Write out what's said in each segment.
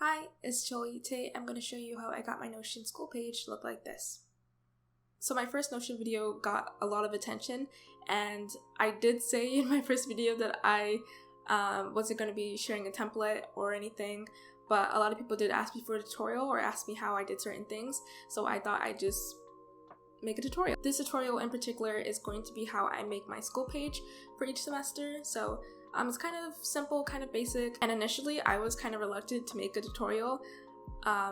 Hi, it's Jolie. Today I'm going to show you how I got my Notion school page to look like this. So my first Notion video got a lot of attention, and I did say in my first video that I wasn't going to be sharing a template or anything, but a lot of people did ask me for a tutorial or ask me how I did certain things, so I thought I'd just make a tutorial. This tutorial in particular is going to be how I make my school page for each semester. So it's kind of simple, kind of basic, and initially I was kind of reluctant to make a tutorial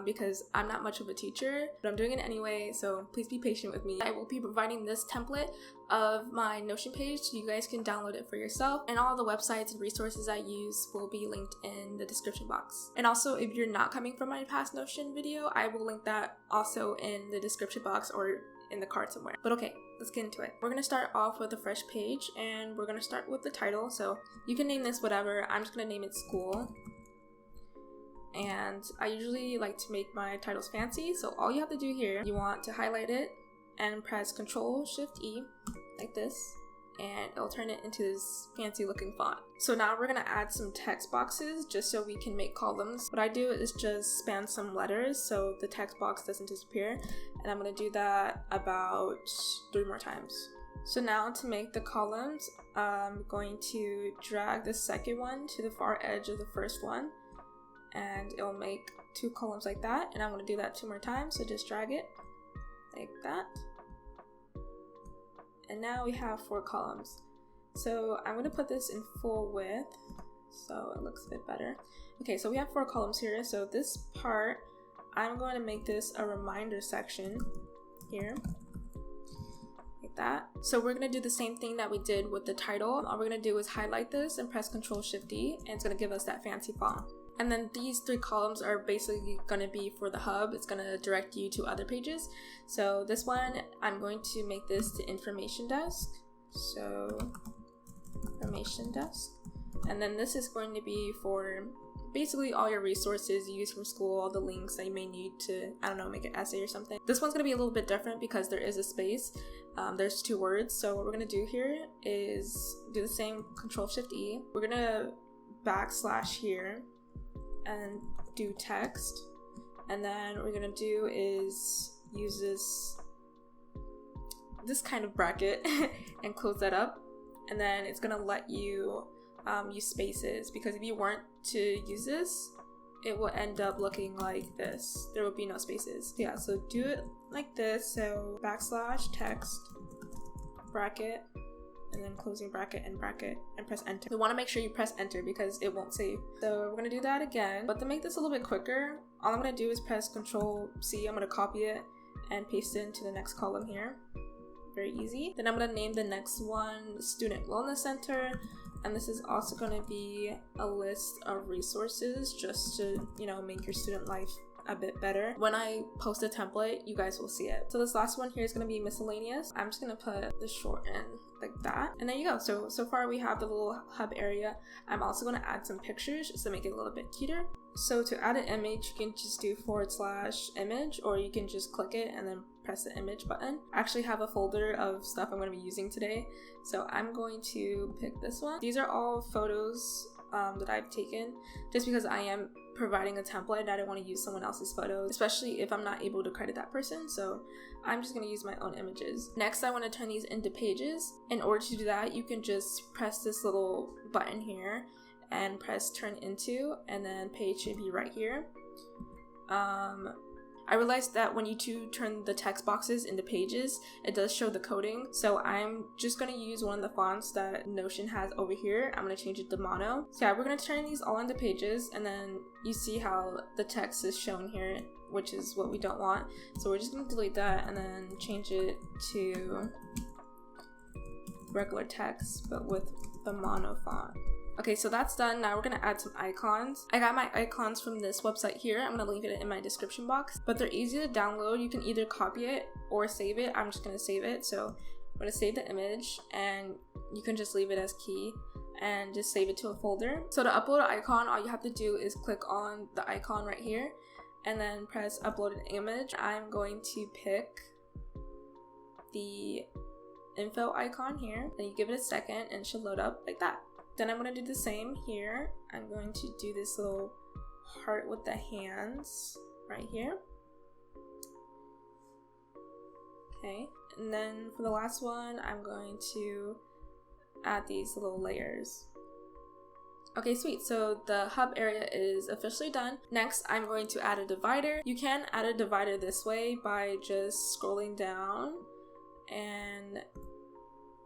because I'm not much of a teacher, but I'm doing it anyway, so please be patient with me. I will be providing this template of my Notion page so you guys can download it for yourself, and all the websites and resources I use will be linked in the description box. And also, if you're not coming from my past Notion video, I will link that also in the description box or in the card somewhere. But okay, let's get into it. We're gonna start off with a fresh page, and we're gonna start with the title. So you can name this whatever. I'm just gonna name it school. And I usually like to make my titles fancy, so all you have to do here, you want to highlight it and press Ctrl-Shift-E like this, and it'll turn it into this fancy looking font. So now we're gonna add some text boxes just so we can make columns. What I do is just span some letters so the text box doesn't disappear, and I'm gonna do that about 3 more times. So now to make the columns, I'm going to drag the second one to the far edge of the first one, and it'll make 2 columns like that, and I'm going to do that 2 more times, so just drag it like that. And now we have 4 columns. So I'm going to put this in full width so it looks a bit better. Okay, so we have 4 columns here, so this part, I'm going to make this a reminder section here, like that. So we're going to do the same thing that we did with the title. All we're going to do is highlight this and press Ctrl-Shift-D, and it's going to give us that fancy font. And then these 3 columns are basically going to be for the hub. It's going to direct you to other pages. So this one, I'm going to make this to information desk. So information desk. And then this is going to be for basically all your resources you use from school, all the links that you may need to, I don't know, make an essay or something. This one's going to be a little bit different because there is a space. There's 2 words. So what we're going to do here is do the same Ctrl-Shift-E. We're going to backslash here and do text, and then what we're gonna do is use this kind of bracket and close that up, and then it's gonna let you use spaces, because if you weren't to use this, it will end up looking like this. There will be no spaces. Yeah, so do it like this. So backslash text bracket, and then closing bracket, and press enter. You want to make sure you press enter because it won't save. So we're going to do that again, but to make this a little bit quicker, all I'm going to do is press Ctrl-C. I'm going to copy it and paste it into the next column here. Very easy. Then I'm going to name the next one Student Wellness Center, and this is also going to be a list of resources just to, you know, make your student life a bit better. When I post a template, you guys will see it. So this last one here is going to be miscellaneous. I'm just going to put the short end like that, and there you go. So far we have the little hub area. I'm also going to add some pictures just to make it a little bit cuter. So to add an image, you can just do /image, or you can just click it and then press the image button. I actually have a folder of stuff I'm going to be using today, so I'm going to pick this one. These are all photos that I've taken, just because I am providing a template and I don't want to use someone else's photos, especially if I'm not able to credit that person, so I'm just going to use my own images. Next, I want to turn these into pages. In order to do that, you can just press this little button here and press turn into, and then page should be right here. I realized that when you turn the text boxes into pages, it does show the coding. So I'm just going to use one of the fonts that Notion has over here. I'm going to change it to mono. So yeah, we're going to turn these all into pages, and then you see how the text is shown here, which is what we don't want. So we're just going to delete that and then change it to regular text, but with the mono font. Okay, so that's done. Now we're gonna add some icons. I got my icons from this website here. I'm gonna link it in my description box, but they're easy to download. You can either copy it or save it. I'm just gonna save it. So I'm gonna save the image, and you can just leave it as key and just save it to a folder. So to upload an icon, all you have to do is click on the icon right here and then press upload an image. I'm going to pick the info icon here, then you give it a second and it should load up like that. Then I'm going to do the same here. I'm going to do this little heart with the hands right here. Okay, and then for the last one, I'm going to add these little layers. Okay, sweet. So the hub area is officially done. Next, I'm going to add a divider. You can add a divider this way by just scrolling down and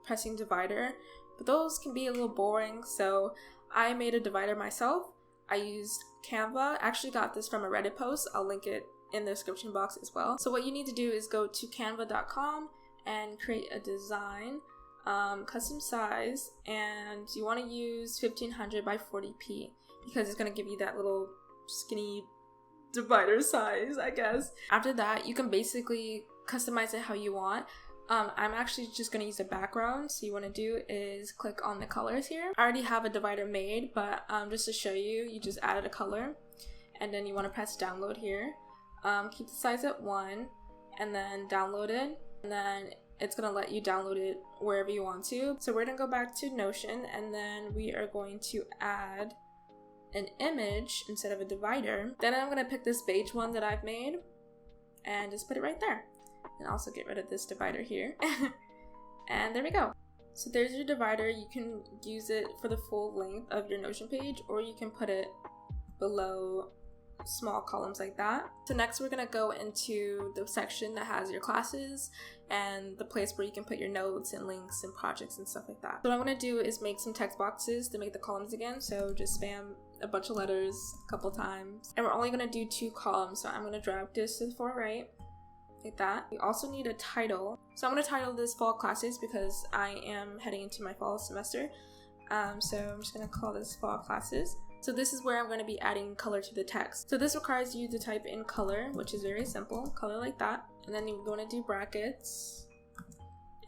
pressing divider, but those can be a little boring, so I made a divider myself. I used Canva. I actually got this from a Reddit post. I'll link it in the description box as well. So what you need to do is go to canva.com and create a design, custom size, and you want to use 1500 by 40p because it's going to give you that little skinny divider size, I guess. After that, you can basically customize it how you want. I'm actually just going to use a background, so you want to do is click on the colors here. I already have a divider made, but just to show you, you just added a color, and then you want to press download here. Keep the size at 1, and then download it, and then it's going to let you download it wherever you want to. So we're going to go back to Notion, and then we are going to add an image instead of a divider. Then I'm going to pick this beige one that I've made, and just put it right there. And also get rid of this divider here. And there we go. So there's your divider. You can use it for the full length of your Notion page, or you can put it below small columns like that. So next we're going to go into the section that has your classes and the place where you can put your notes and links and projects and stuff like that. So what I'm going to do is make some text boxes to make the columns again. So just spam a bunch of letters a couple times. And we're only going to do 2 columns. So I'm going to drag this to the far right. Like that. We also need a title. So I'm going to title this fall classes because I am heading into my fall semester. So I'm just going to call this fall classes. So this is where I'm going to be adding color to the text. So this requires you to type in color, which is very simple. Color like that. And then you're going to do brackets.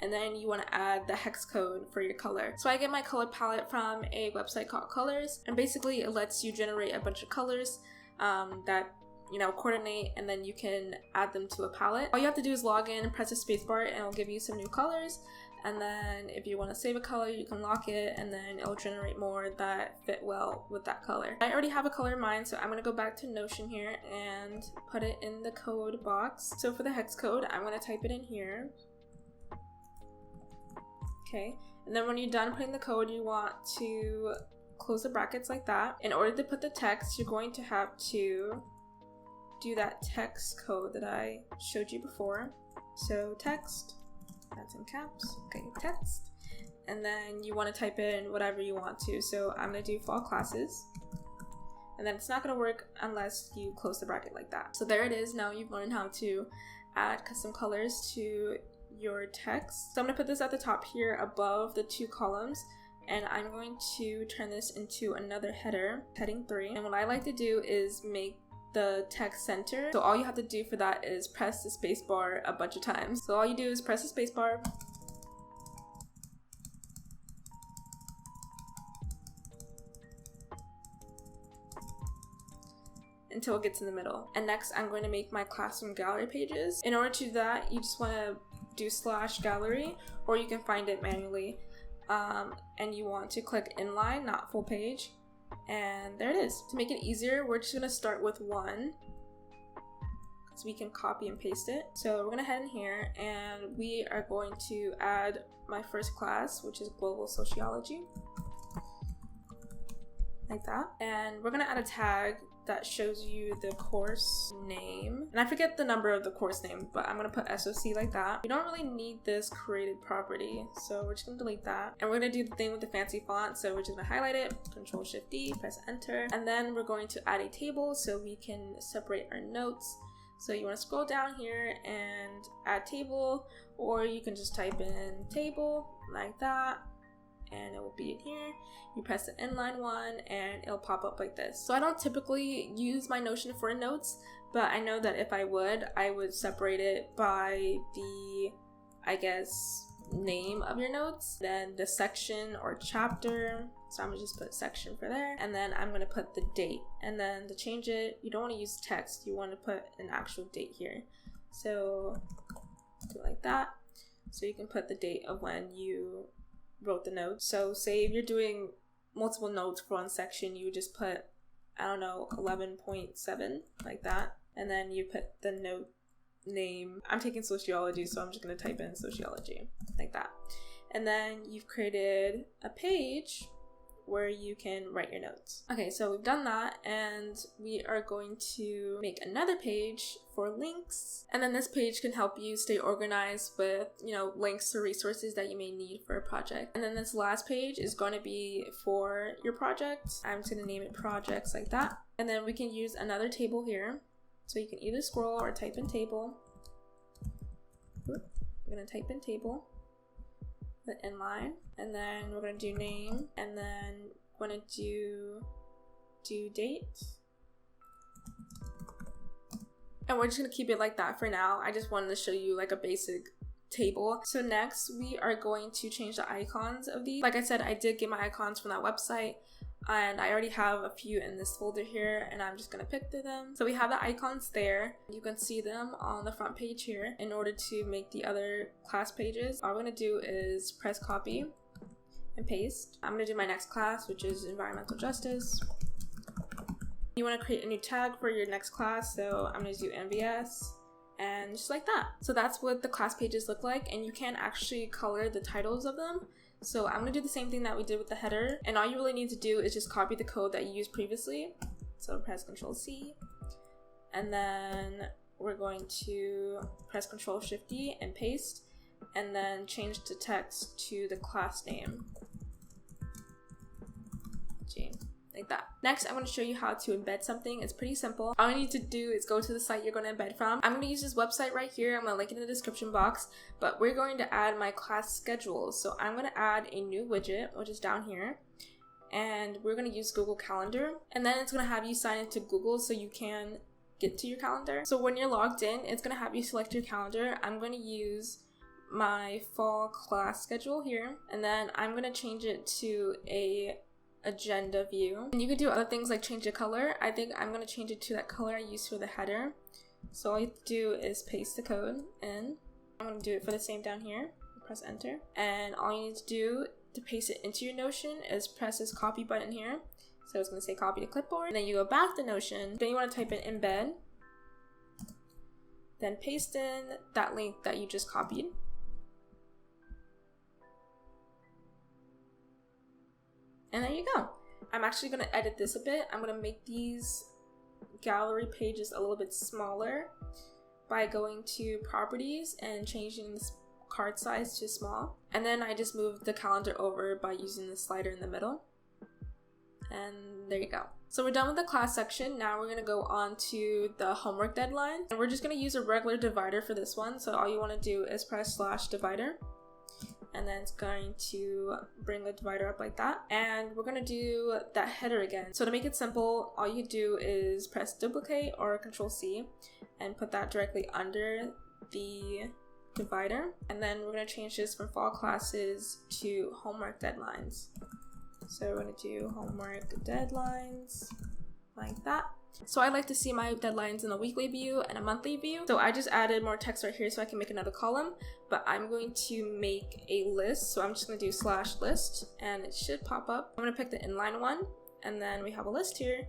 And then you want to add the hex code for your color. So I get my color palette from a website called Colors. And basically it lets you generate a bunch of colors that coordinate, and then you can add them to a palette. All you have to do is log in, press the spacebar, and it'll give you some new colors. And then if you want to save a color, you can lock it, and then it'll generate more that fit well with that color. I already have a color in mind, so I'm going to go back to Notion here and put it in the code box. So for the hex code, I'm going to type it in here. Okay, and then when you're done putting the code, you want to close the brackets like that. In order to put the text, you're going to have to do that text code that I showed you before. So text, that's in caps. Okay, text. And then you want to type in whatever you want to. So I'm going to do fall classes. And then it's not going to work unless you close the bracket like that. So there it is. Now you've learned how to add custom colors to your text. So I'm going to put this at the top here above the 2 columns. And I'm going to turn this into another header, heading 3. And what I like to do is make the text center. So all you have to do for that is press the space bar a bunch of times. So all you do is press the space bar. Until it gets in the middle. And next I'm going to make my classroom gallery pages. In order to do that, you just want to do /gallery, or you can find it manually. And you want to click inline, not full page. And there it is. To make it easier, we're just going to start with 1 so we can copy and paste it. So we're going to head in here and we are going to add my first class, which is global sociology. Like that. And we're going to add a tag that shows you the course name. And I forget the number of the course name, but I'm going to put SOC like that. We don't really need this created property, so we're just going to delete that. And we're going to do the thing with the fancy font, so we're just going to highlight it, Ctrl-Shift-D, press enter. And then we're going to add a table so we can separate our notes. So you want to scroll down here and add table, or you can just type in table like that. And it will be in here. You press the inline one and it'll pop up like this. So I don't typically use my Notion for notes, but I know that if I would separate it by the, I guess, name of your notes, then the section or chapter. So I'm gonna just put section for there, and then I'm gonna put the date. And then to change it, you don't want to use text, you want to put an actual date here. So do it like that. So you can put the date of when you wrote the notes. So say if you're doing multiple notes for one section, you would just put I don't know, 11.7, like that. And then you put the note name. I'm taking sociology, so I'm just going to type in sociology, like that. And then you've created a page where you can write your notes. Okay, so we've done that, and we are going to make another page for links. And then this page can help you stay organized with, links to resources that you may need for a project. And then this last page is going to be for your project. I'm just gonna name it projects, like that. And then we can use another table here. So you can either scroll or type in table. We're gonna type in table, the inline, and then we're going to do name, and then we're going to do due date. And we're just going to keep it like that for now. I just wanted to show you like a basic table. So next we are going to change the icons of these. Like I said, I did get my icons from that website, and I already have a few in this folder here, and I'm just gonna pick through them. So we have the icons there. You can see them on the front page here. In order to make the other class pages, all we're gonna do is press copy and paste. I'm gonna do my next class, which is environmental justice. You wanna create a new tag for your next class, so I'm gonna do MVS, and just like that. So that's what the class pages look like, and you can actually color the titles of them. So I'm going to do the same thing that we did with the header, and all you really need to do is just copy the code that you used previously. So press Ctrl C, and then we're going to press Ctrl Shift D and paste, and then change the text to the class name. G. Like that. Next, I'm going to show you how to embed something. It's pretty simple. All you need to do is go to the site you're going to embed from. I'm going to use this website right here. I'm going to link it in the description box, but we're going to add my class schedules. So I'm going to add a new widget, which is down here, and we're going to use Google Calendar, and then it's going to have you sign into Google so you can get to your calendar. So when you're logged in, it's going to have you select your calendar. I'm going to use my fall class schedule here, and then I'm going to change it to a agenda view. And you could do other things like change the color. I think I'm going to change it to that color I used for the header. So all you have to do is paste the code in. I'm going to do it for the same down here. Press enter. And all you need to do to paste it into your Notion is press this copy button here. So it's going to say copy to clipboard. And then you go back to Notion. Then you want to type in embed. Then paste in that link that you just copied. And there you go. I'm actually going to edit this a bit. I'm going to make these gallery pages a little bit smaller by going to properties and changing the card size to small. And then I just moved the calendar over by using the slider in the middle. And there you go. So we're done with the class section. Now we're going to go on to the homework deadline. And we're just going to use a regular divider for this one. So all you want to do is press /divider. And then it's going to bring the divider up like that. And we're going to do that header again. So to make it simple, all you do is press duplicate or Ctrl C and put that directly under the divider. And then we're going to change this from fall classes to homework deadlines. So we're going to do homework deadlines like that. So I like to see my deadlines in a weekly view and a monthly view. So I just added more text right here so I can make another column, but I'm going to make a list. So I'm just going to do /list and it should pop up. I'm going to pick the inline one, and then we have a list here.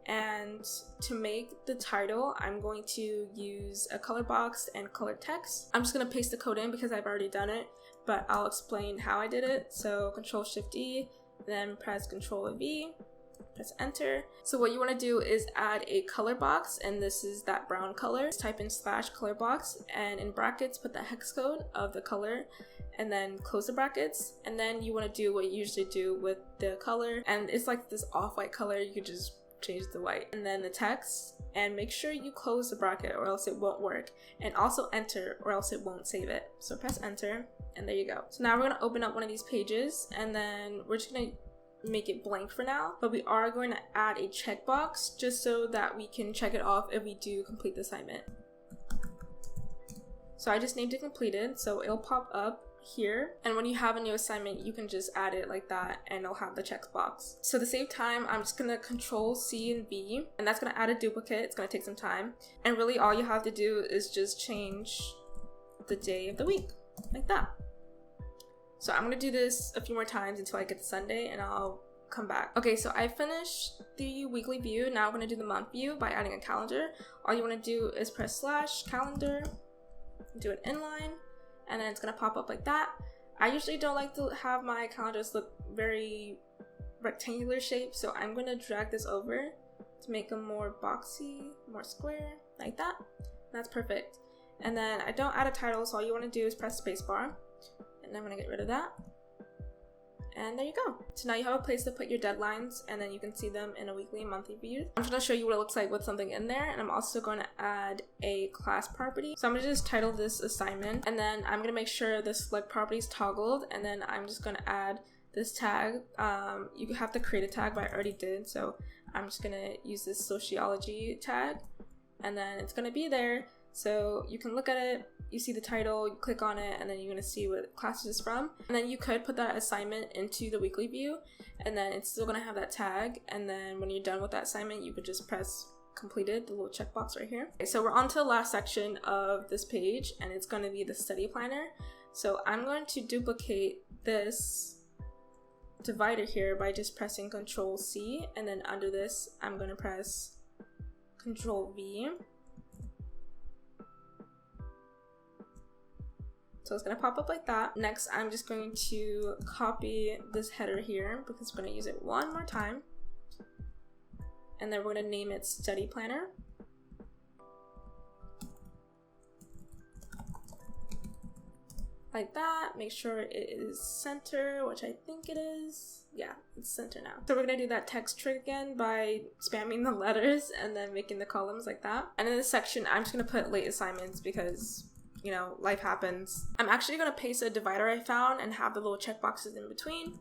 And to make the title, I'm going to use a color box and color text. I'm just going to paste the code in because I've already done it, but I'll explain how I did it. So Ctrl Shift D, then press Ctrl V. Press enter. So what you want to do is add a color box, and this is that brown color. Just type in /color box, and in brackets put the hex code of the color, and then close the brackets. And then you want to do what you usually do with the color, and it's like this off-white color. You could just change the white. And then the text, and make sure you close the bracket or else it won't work, and also enter or else it won't save it. So press enter, and there you go. So now we're going to open up one of these pages, and then we're just going to make it blank for now, but we are going to add a checkbox just so that we can check it off if we do complete the assignment. So I just named it completed, so it'll pop up here, and when you have a new assignment you can just add it like that and it'll have the checkbox. So to save time, I'm just gonna Ctrl C and V, and that's gonna add a duplicate. It's gonna take some time, and really all you have to do is just change the day of the week like that. So I'm going to do this a few more times until I get to Sunday, and I'll come back. Okay, so I finished the weekly view. Now I'm going to do the month view by adding a calendar. All you want to do is press / calendar, do an inline, and then it's going to pop up like that. I usually don't like to have my calendars look very rectangular shape, so I'm going to drag this over to make them more boxy, more square, like that. That's perfect. And then I don't add a title, so all you want to do is press spacebar, and I'm going to get rid of that. And there you go. So now you have a place to put your deadlines, and then you can see them in a weekly and monthly view. I'm just going to show you what it looks like with something in there, and I'm also going to add a class property. So I'm going to just title this assignment, and then I'm going to make sure the select property is toggled, and then I'm just going to add this tag. You have to create a tag, but I already did, so I'm just going to use this sociology tag, and then it's going to be there. So you can look at it, you see the title, you click on it, and then you're going to see what class it's from. And then you could put that assignment into the weekly view, and then it's still going to have that tag. And then when you're done with that assignment, you could just press completed, the little checkbox right here. Okay, so we're on to the last section of this page, and it's going to be the study planner. So I'm going to duplicate this divider here by just pressing Ctrl C, and then under this, I'm going to press Ctrl V. So it's going to pop up like that. Next, I'm just going to copy this header here because we're going to use it one more time. And then we're going to name it Study Planner. Like that. Make sure it is center, which I think it is. Yeah, it's center now. So we're going to do that text trick again by spamming the letters and then making the columns like that. And in this section, I'm just going to put late assignments because, you know, life happens. I'm actually going to paste a divider I found and have the little checkboxes in between.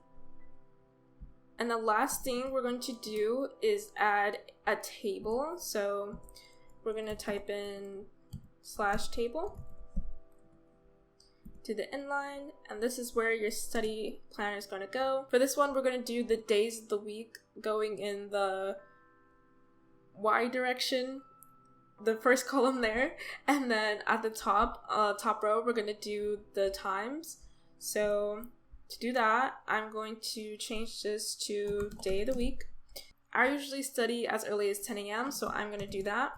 And the last thing we're going to do is add a table. So we're going to type in /table to the inline, and this is where your study planner is going to go. For this one, we're going to do the days of the week going in the Y direction, the first column there, and then at the top row, we're going to do the times. So to do that, I'm going to change this to day of the week. I usually study as early as 10 a.m., so I'm going to do that.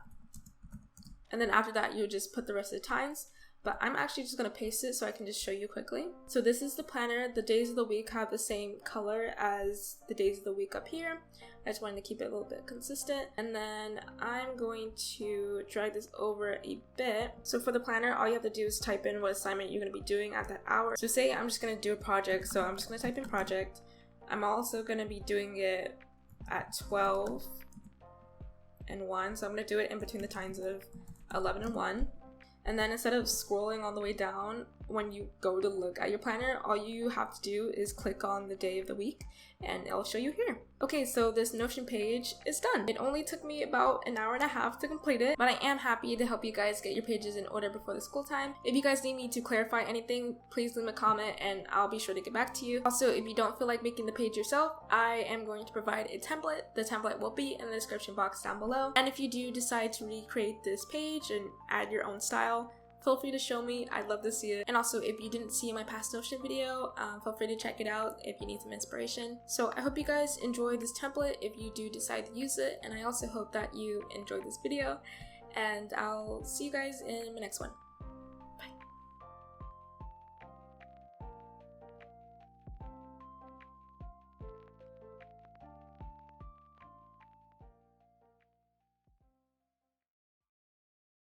And then after that, you just put the rest of the times. But I'm actually just going to paste it so I can just show you quickly. So this is the planner. The days of the week have the same color as the days of the week up here. I just wanted to keep it a little bit consistent. And then I'm going to drag this over a bit. So for the planner, all you have to do is type in what assignment you're going to be doing at that hour. So say I'm just going to do a project. So I'm just going to type in project. I'm also going to be doing it at 12 and 1. So I'm going to do it in between the times of 11 and 1. And then instead of scrolling all the way down, when you go to look at your planner, all you have to do is click on the day of the week and it'll show you here. Okay, so this Notion page is done. It only took me about an hour and a half to complete it, but I am happy to help you guys get your pages in order before the school time. If you guys need me to clarify anything, please leave a comment and I'll be sure to get back to you. Also, if you don't feel like making the page yourself, I am going to provide a template. The template will be in the description box down below. And if you do decide to recreate this page and add your own style, feel free to show me. I'd love to see it. And also, if you didn't see my past Notion video, feel free to check it out if you need some inspiration. So I hope you guys enjoy this template if you do decide to use it. And I also hope that you enjoyed this video. And I'll see you guys in my next one.